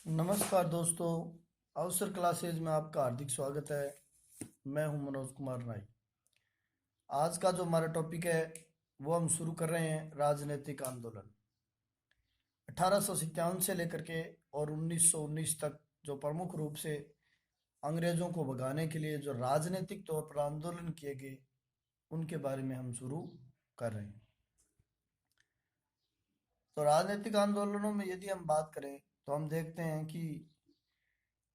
नमस्कार दोस्तों। अवसर क्लासेज में आपका हार्दिक स्वागत है। मैं हूं मनोज कुमार नाई। आज का जो हमारा टॉपिक है वो हम शुरू कर रहे हैं राजनीतिक आंदोलन 1857 से लेकर के और 1919 तक जो प्रमुख रूप से अंग्रेजों को भगाने के लिए जो राजनीतिक तौर पर आंदोलन किए गए उनके बारे में हम शुरू कर रहे हैं। तो राजनीतिक आंदोलनों में यदि हम बात करें तो हम देखते हैं कि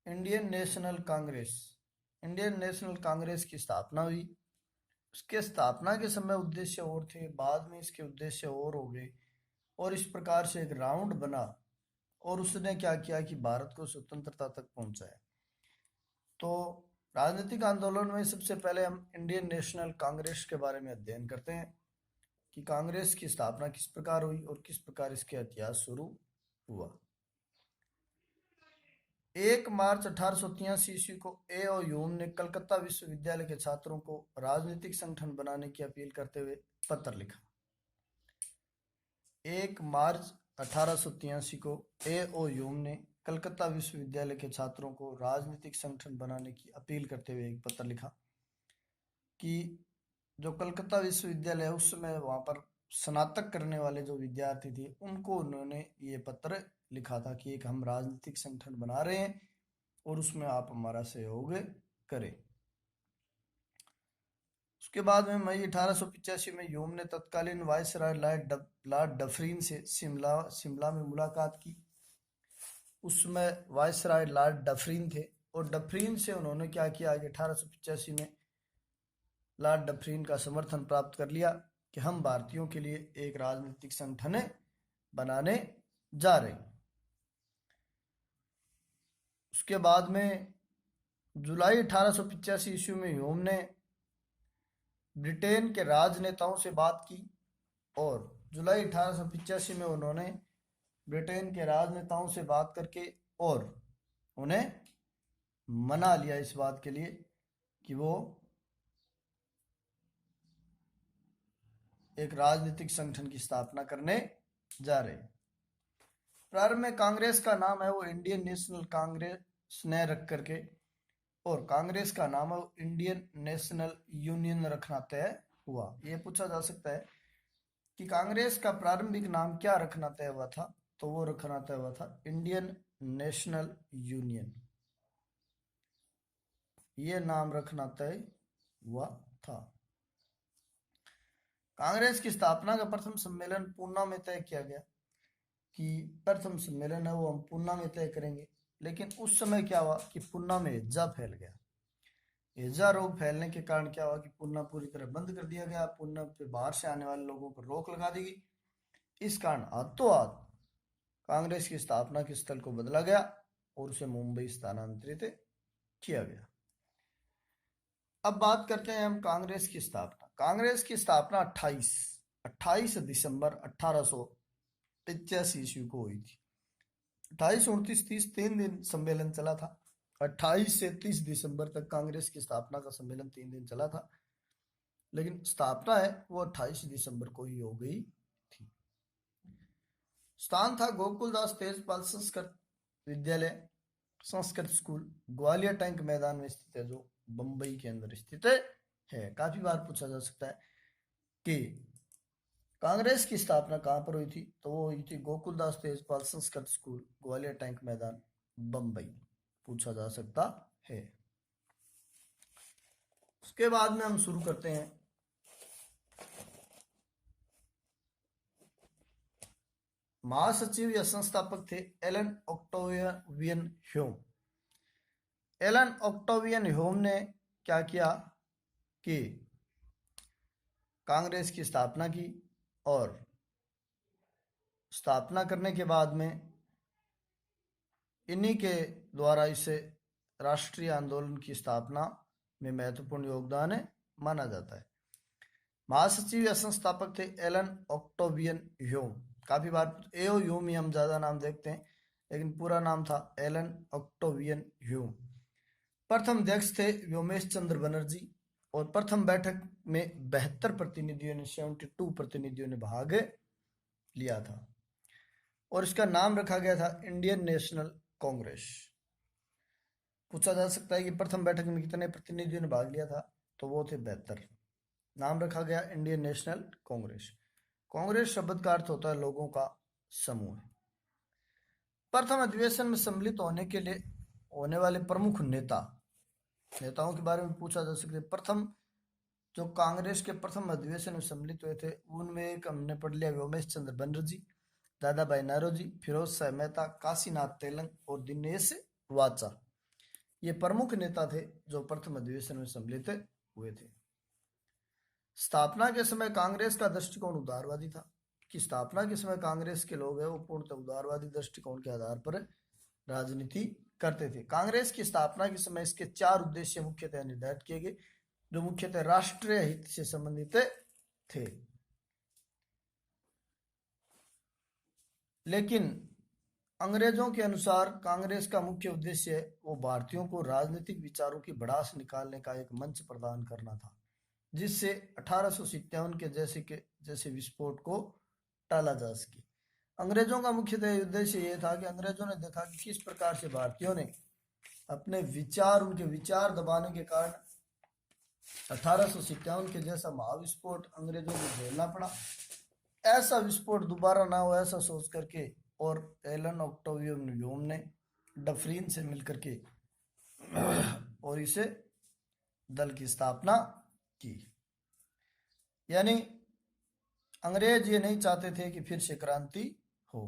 Indian national Congress Indian national Congress की स्थापना हुई। उसके स्थापना के समय उद्देश्य और थे, बाद में इसके उद्देश्य और हो गए और इस प्रकार से एक राउंड बना और उसने क्या किया कि भारत को स्वतंत्रता तक पहुंचाया। तो राजनीतिक आंदोलन में सबसे पहले हम इंडियन नेशनल कांग्रेस के बारे में अध्ययन करते हैं कि कांग्रेस की स्थापना किस प्रकार हुई और किस प्रकार इसके इतिहास शुरू हुआ। 1 मार्च 1883 ईस्वी को ए.ओ. ह्यूम ने कलकत्ता विश्वविद्यालय के छात्रों को राजनीतिक संगठन बनाने की अपील करते हुए पत्र लिखा। 1 मार्च 1883 को ए.ओ. ह्यूम ने कलकत्ता विश्वविद्यालय के छात्रों को राजनीतिक संगठन बनाने की अपील करते हुए एक पत्र लिखा कि जो कलकत्ता विश्वविद्यालय है उस समय वहाँ पर स्नातक करने वाले जो विद्यार्थी थे उनको उन्होंने ये पत्र लिखा था कि एक हम राजनीतिक संगठन बना रहे हैं और उसमें आप हमारा सहयोग करें। उसके बाद में मई 1885 में ह्यूम ने तत्कालीन वायसराय लॉर्ड डफरीन से शिमला में मुलाकात की। उसमें वायसराय लॉर्ड डफरीन थे और डफरीन से उन्होंने क्या किया कि 1885 में लॉर्ड डफरीन का समर्थन प्राप्त कर लिया कि हम भारतीयों के लिए एक राजनीतिक संगठन बनाने जा रहे हैं। उसके बाद में जुलाई 1885 ईस्वी में ह्यूम ने ब्रिटेन के राजनेताओं से बात की और जुलाई 1885 में उन्होंने ब्रिटेन के राजनेताओं से बात करके और उन्हें मना लिया इस बात के लिए कि वो एक राजनीतिक संगठन की स्थापना करने जा रहे हैं। प्रारंभ में कांग्रेस का नाम है वो इंडियन नेशनल कांग्रेस ने रख करके और कांग्रेस का नाम है इंडियन नेशनल यूनियन रखना तय हुआ। ये पूछा जा सकता है कि कांग्रेस का प्रारंभिक नाम क्या रखना तय हुआ था, तो वो रखना तय हुआ था इंडियन नेशनल यूनियन। ये नाम रखना तय हुआ था। कांग्रेस की स्थापना का प्रथम सम्मेलन पूना में तय किया गया कि प्रथम सम्मेलन है वो हम पूना में तय करेंगे, लेकिन उस समय क्या हुआ कि पूना में हैजा फैल गया। हैजा रोग फैलने के कारण क्या हुआ कि पूना पूरी तरह बंद कर दिया गया। पूना पे बाहर से आने वाले लोगों पर रोक लगा दी गई। इस कारण हाथों हाथ कांग्रेस की स्थापना के स्थल को बदला गया और उसे मुंबई स्थानांतरित किया गया। अब बात करते हैं हम कांग्रेस की स्थापना। कांग्रेस की स्थापना 28 दिसंबर 1885 ईस्वी को हुई थी। 28, 29, 30 3 दिन सम्मेलन चला था। 28 से 30 दिसंबर तक कांग्रेस की स्थापना का सम्मेलन 3 दिन चला था, लेकिन स्थापना है वो 28 दिसंबर को ही हो गई थी। स्थान था गोकुलदास तेजपाल संस्कृत विद्यालय, संस्कृत स्कूल, ग्वालियर टैंक मैदान में स्थित है, जो बंबई के अंदर स्थित है। काफी बार पूछा जा सकता है कि कांग्रेस की स्थापना कहां पर हुई थी, तो वो हुई थी गोकुलदास तेजपाल संस्कृत स्कूल, ग्वालियर टैंक मैदान, बंबई। पूछा जा सकता है। उसके बाद में हम शुरू करते हैं महासचिव या संस्थापक थे Allan Octavian Hume. Allan Octavian Hume ने क्या किया कि कांग्रेस की स्थापना की और स्थापना करने के बाद में इन्हीं के द्वारा इसे राष्ट्रीय आंदोलन की स्थापना में महत्वपूर्ण योगदान माना जाता है। महासचिव या संस्थापक थे एलन ऑक्टेवियन ह्यूम। काफी बार ए.ओ. ह्यूम ही हम ज्यादा नाम देखते हैं, लेकिन पूरा नाम था एलन ऑक्टेवियन ह्यूम। प्रथम अध्यक्ष थे व्योमेश चंद्र बनर्जी और प्रथम बैठक में 72 प्रतिनिधियों ने 72 प्रतिनिधियों ने भाग लिया था और इसका नाम रखा गया था इंडियन नेशनल कांग्रेस। पूछा जा सकता है कि प्रथम बैठक में कितने प्रतिनिधियों ने भाग लिया था, तो वो थे 72। नाम रखा गया इंडियन नेशनल कांग्रेस। कांग्रेस शब्द का अर्थ होता है लोगों का समूह। प्रथम अधिवेशन में सम्मिलित होने के लिए होने वाले प्रमुख नेताओं के बारे में पूछा जा सकता है। प्रथम जो कांग्रेस के प्रथम अधिवेशन में सम्मिलित हुए थे उनमें एक हमने पढ़ लिया व्योमेश चंद्र बनर्जी, दादा भाई नौरोजी, फिरोज शाह मेहता, काशीनाथ तेलंग और दिनेश वाचा। ये प्रमुख नेता थे जो प्रथम अधिवेशन में सम्मिलित हुए थे। स्थापना के समय कांग्रेस का दृष्टिकोण उदारवादी था। कि स्थापना के समय कांग्रेस के लोग हैं वो पूर्णतः उदारवादी दृष्टिकोण के आधार पर राजनीति करते थे। कांग्रेस की स्थापना के समय इसके 4 उद्देश्य मुख्यतः निर्धारित किए गए जो मुख्यतः राष्ट्रीय हित से संबंधित थे। लेकिन अंग्रेजों के अनुसार कांग्रेस का मुख्य उद्देश्य वो भारतीयों को राजनीतिक विचारों की भड़ास निकालने का एक मंच प्रदान करना था, जिससे 1857 के जैसे विस्फोट को टाला जा सके। अंग्रेजों का मुख्य उद्देश्य ये था कि अंग्रेजों ने देखा कि किस प्रकार से भारतीयों ने अपने उनके विचार दबाने के कारण 1857 के जैसा महाविस्फोट अंग्रेजों को झेलना पड़ा। ऐसा विस्फोट दोबारा ना हो ऐसा सोच करके और एलन ऑक्टेवियो ह्यूम ने डफरीन से मिलकर के और इसे दल की स्थापना की। यानी अंग्रेज ये नहीं चाहते थे कि फिर से क्रांति हो।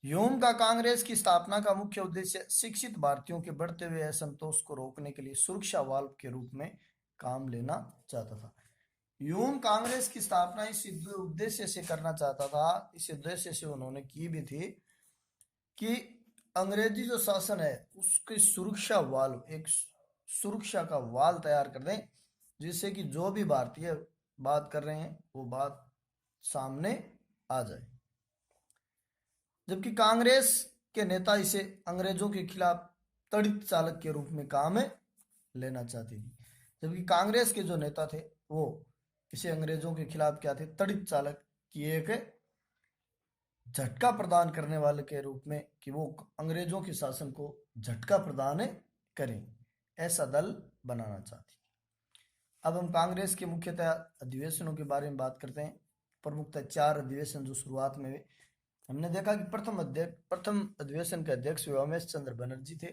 ह्यूम का कांग्रेस की स्थापना का मुख्य उद्देश्य शिक्षित भारतीयों के बढ़ते हुए असंतोष को रोकने के लिए सुरक्षा वाल्व के रूप में काम लेना चाहता था। ह्यूम कांग्रेस की स्थापना इस उद्देश्य से करना चाहता था, इस उद्देश्य से उन्होंने की भी थी कि अंग्रेजी जो शासन है उसकी सुरक्षा वाल्व, एक सुरक्षा का वाल तैयार कर दें जिससे कि जो भी भारतीय बात कर रहे हैं वो बात सामने आ जाए। जबकि कांग्रेस के नेता इसे अंग्रेजों के खिलाफ तड़ित चालक के रूप में काम लेना चाहती थी। जबकि कांग्रेस के जो नेता थे वो इसे अंग्रेजों के खिलाफ क्या थे, तड़ित चालक की एक झटका प्रदान करने वाले के रूप में कि वो अंग्रेजों के शासन को झटका प्रदान करें, ऐसा दल बनाना चाहती। अब हम कांग्रेस के मुख्यतः अधिवेशनों के बारे में बात करते हैं। प्रमुखतः 4 अधिवेशन जो शुरुआत में हुए। हमने देखा कि प्रथम अधिवेशन के अध्यक्ष व्योमेश चंद्र बनर्जी थे।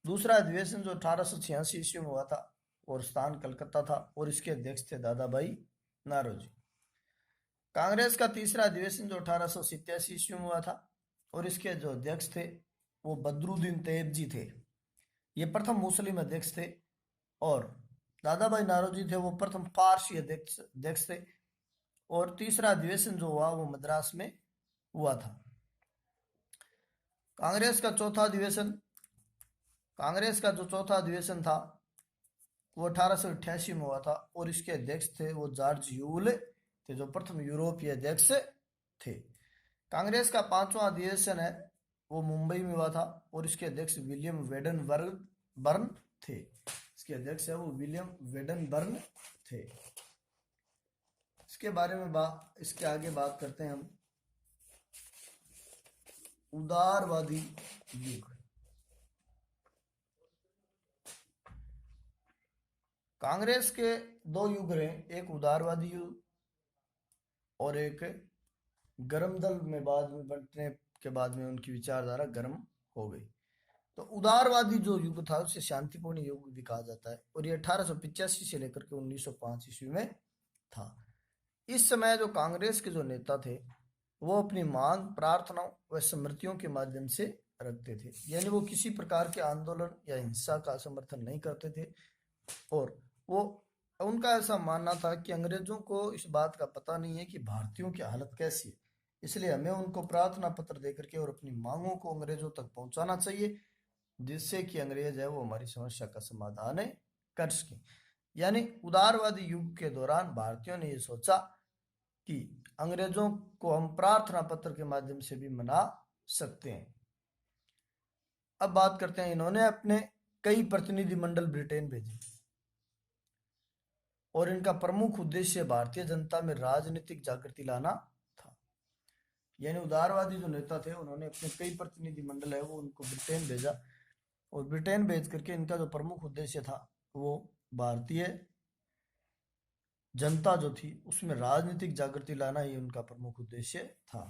दूसरा अधिवेशन जो 1886 ईस्वी में हुआ था और स्थान कलकत्ता था और इसके अध्यक्ष थे दादा भाई नौरोजी। कांग्रेस का तीसरा अधिवेशन जो 1887 ईस्वी में हुआ था और इसके जो अध्यक्ष थे वो बदरुद्दीन तैयबजी थे। ये प्रथम मुस्लिम अध्यक्ष थे और दादा भाई नौरोजी थे वो प्रथम पारसी अध्यक्ष थे। और तीसरा अधिवेशन जो हुआ वो मद्रास में हुआ था। कांग्रेस का जो चौथा अधिवेशन था वो 1888 में हुआ था और इसके अध्यक्ष थे वो जॉर्ज ह्यूल थे जो प्रथम यूरोपीय अध्यक्ष थे। कांग्रेस का 5वां अधिवेशन है वो मुंबई में हुआ था और इसके अध्यक्ष विलियम वेडनबर्न थे। इसके अध्यक्ष है वो विलियम वेडनबर्न थे। इसके बारे में इसके आगे बात करते हैं हम। उदारवादी युग। कांग्रेस के 2 युग रहे, एक उदारवादी युग और एक गर्म दल में बाद में बनने के बाद में उनकी विचारधारा गर्म हो गई। तो उदारवादी जो युग था उसे शांतिपूर्ण युग भी कहा जाता है और ये 1885 से लेकर के 1905 ईस्वी में था। इस समय जो कांग्रेस के जो नेता थे वो अपनी मांग, प्रार्थनाओं व स्मृतियों के माध्यम से रखते थे। यानी वो किसी प्रकार के आंदोलन या हिंसा का समर्थन नहीं करते थे और वो उनका ऐसा मानना था कि अंग्रेजों को इस बात का पता नहीं है कि भारतीयों की हालत कैसी है, इसलिए हमें उनको प्रार्थना पत्र देकर के और अपनी मांगों को अंग्रेजों तक पहुंचाना चाहिए जिससे कि अंग्रेज है वो हमारी समस्या का समाधान कर सके। यानी उदारवादी युग के दौरान भारतीयों ने ये सोचा कि अंग्रेजों को हम प्रार्थना पत्र के माध्यम से भी मना सकते हैं। अब बात करते हैं, इन्होंने अपने कई प्रतिनिधि मंडल ब्रिटेन भेजे और इनका प्रमुख उद्देश्य भारतीय जनता में राजनीतिक जागृति लाना था। यानी उदारवादी जो नेता थे उन्होंने अपने कई प्रतिनिधि मंडल है वो उनको ब्रिटेन भेजा, और ब्रिटेन भेज करके इनका जो प्रमुख उद्देश्य था वो भारतीय जनता जो थी उसमें राजनीतिक जागृति लाना ही उनका प्रमुख उद्देश्य था।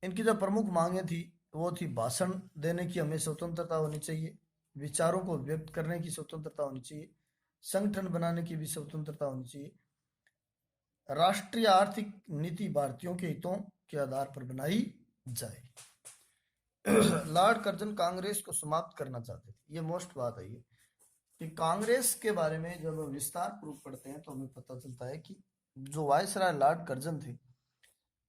इनकी जो प्रमुख मांगे थी वो थी भाषण देने की हमें स्वतंत्रता होनी चाहिए, विचारों को व्यक्त करने की स्वतंत्रता होनी चाहिए, संगठन बनाने की भी स्वतंत्रता होनी चाहिए, राष्ट्रीय आर्थिक नीति भारतीयों के हितों के आधार पर बनाई जाए। लॉर्ड कर्जन कांग्रेस को समाप्त करना चाहते थे। ये मोस्ट बात है ये कि कांग्रेस के बारे में जब विस्तार पूर्वक पढ़ते हैं तो हमें पता चलता है कि जो वायसराय लॉर्ड कर्जन थे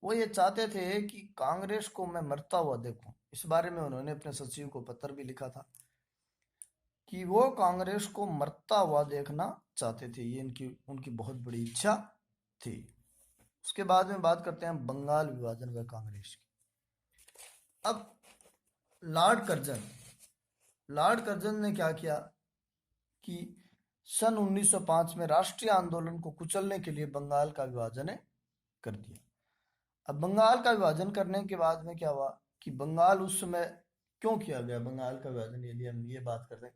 वो ये चाहते थे कि कांग्रेस को मैं मरता हुआ देखूं। इस बारे में उन्होंने अपने सचिव को पत्र भी लिखा था कि वो कांग्रेस को मरता हुआ देखना चाहते थे, ये इनकी उनकी बहुत बड़ी इच्छा थी। उसके बाद में बात करते हैं बंगाल विभाजन व कांग्रेस की। अब लॉर्ड कर्जन ने क्या किया कि सन 1905 में राष्ट्रीय आंदोलन को कुचलने के लिए बंगाल का विभाजन कर दिया। अब बंगाल का विभाजन करने के बाद में क्या हुआ कि बंगाल उस समय क्यों किया गया बंगाल का विभाजन, यदि हम ये बात करें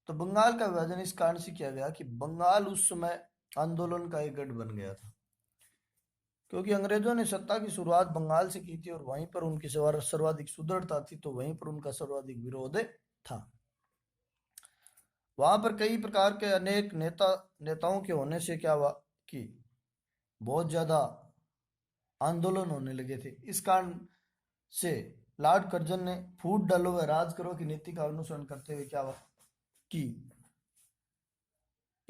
तो बंगाल का विभाजन इस कारण से किया गया कि बंगाल उस समय आंदोलन का एक गढ़ बन गया था, क्योंकि अंग्रेजों ने सत्ता की शुरुआत बंगाल से की थी और वहीं पर उनकी सर्वाधिक सुदृढ़ता थी, तो वहीं पर उनका सर्वाधिक विरोध था। वहां पर कई प्रकार के अनेक नेताओं के होने से क्या हुआ कि बहुत ज्यादा आंदोलन होने लगे थे। इस कारण से लॉर्ड कर्जन ने फूट डालो व राज करो की नीति का अनुसरण करते हुए क्या हुआ कि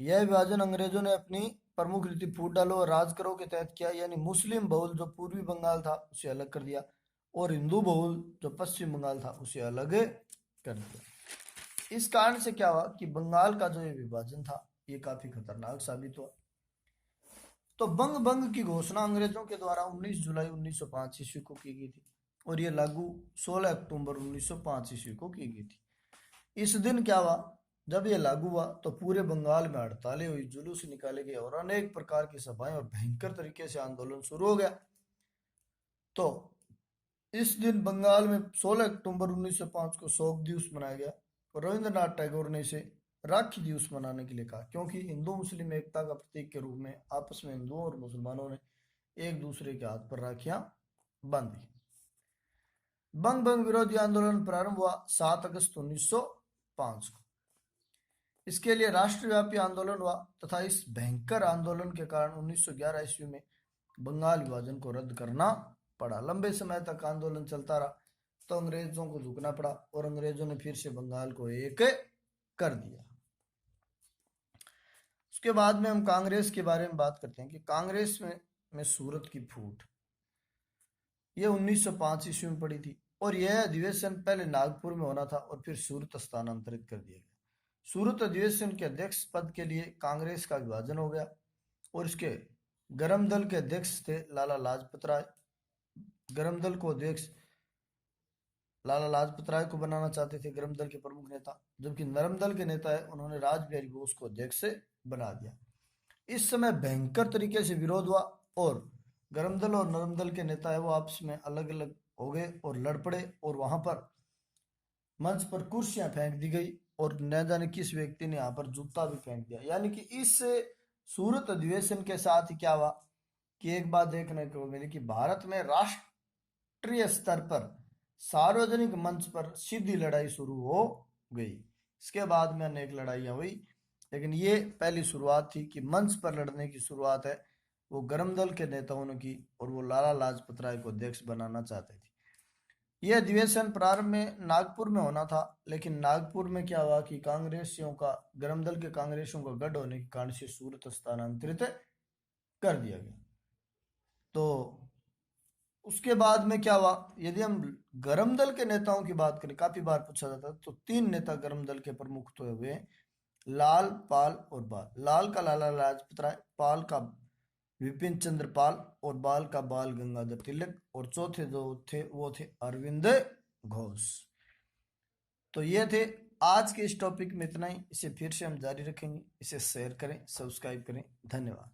यह विभाजन अंग्रेजों ने अपनी प्रमुख नीति फूट डालो और राज करो के तहत किया, यानी मुस्लिम बहुल जो पूर्वी बंगाल था उसे अलग कर दिया और हिंदू बहुल जो पश्चिम बंगाल था उसे अलग कर दिया। इस कारण से क्या हुआ कि बंगाल का जो ये विभाजन था ये काफी खतरनाक साबित हुआ। तो बंग भंग की घोषणा अंग्रेजों के द्वारा 19 जुलाई 1905 ईस्वी को की गई थी और ये लागू 16 अक्टूबर 1905 ईस्वी को की गई थी। इस दिन क्या हुआ, जब ये लागू हुआ तो पूरे बंगाल में हड़तालें हुई, जुलूस निकाले गए और अनेक प्रकार की सभाएं और भयंकर तरीके से आंदोलन शुरू हो गया। तो इस दिन बंगाल में 16 अक्टूबर 1905 को शोक दिवस मनाया गया और रविंद्रनाथ टैगोर ने इसे राखी दिवस मनाने के लिए कहा, क्योंकि हिंदू मुस्लिम एकता का प्रतीक के रूप में आपस में हिंदुओं और मुसलमानों ने एक दूसरे के हाथ पर राखियां बांधी। बंग भंग विरोधी आंदोलन प्रारंभ हुआ 7 अगस्त 1905 को। इसके लिए राष्ट्रव्यापी आंदोलन हुआ तथा इस भयंकर आंदोलन के कारण 1911 ईस्वी में बंगाल विभाजन को रद्द करना पड़ा। लंबे समय तक आंदोलन चलता रहा तो अंग्रेजों को झुकना पड़ा और अंग्रेजों ने फिर से बंगाल को एक कर दिया। उसके बाद में हम कांग्रेस के बारे में बात करते हैं कि कांग्रेस में सूरत की फूट ये 1905 ईस्वी में पड़ी थी और यह अधिवेशन पहले नागपुर में होना था और फिर सूरत स्थानांतरित कर दिया गया। सूरत अधिवेशन के अध्यक्ष पद के लिए कांग्रेस का विभाजन हो गया और इसके गरम दल के अध्यक्ष थे लाला लाजपत राय। गरम दल को अध्यक्ष लाला लाजपत राय को बनाना चाहते थे गरम दल के प्रमुख नेता, जबकि नरम दल के नेता है उन्होंने रासबिहारी बोस को अध्यक्ष बना दिया। इस समय भयंकर तरीके से विरोध हुआ और गरम दल और नरम दल के नेता है वो आपस में अलग अलग हो गए और लड़ पड़े और वहां पर मंच पर कुर्सियां फेंक दी गई और न जाने किस व्यक्ति ने यहाँ पर जूता भी फेंक दिया। यानी कि इस सूरत अधिवेशन के साथ ही क्या हुआ कि एक बात देखने को मिली कि भारत में राष्ट्रीय स्तर पर सार्वजनिक मंच पर सीधी लड़ाई शुरू हो गई। इसके बाद में अनेक लड़ाइयां हुई, लेकिन ये पहली शुरुआत थी कि मंच पर लड़ने की शुरुआत है वो गरम दल के नेताओं ने की और वो लाला लाजपत राय को अध्यक्ष बनाना चाहते थे। यह अधिवेशन प्रारंभ में नागपुर में होना था, लेकिन नागपुर में क्या हुआ कि कांग्रेसियों का गरम दल के कांग्रेसियों का गढ़ होने के कारण से सूरत स्थानांतरित कर दिया गया। तो उसके बाद में क्या हुआ, यदि हम गरम दल के नेताओं की बात करें, काफी बार पूछा जाता है, तो 3 नेता गरम दल के प्रमुख तो हुए लाल, पाल और बाल। लाल का लाला लाजपत राय, पाल का विपिन चंद्र पाल और बाल का बाल गंगाधर तिलक और चौथे जो थे वो थे अरविंद घोष। तो ये थे आज के इस टॉपिक में इतना ही। इसे फिर से हम जारी रखेंगे। इसे शेयर करें, सब्सक्राइब करें। धन्यवाद।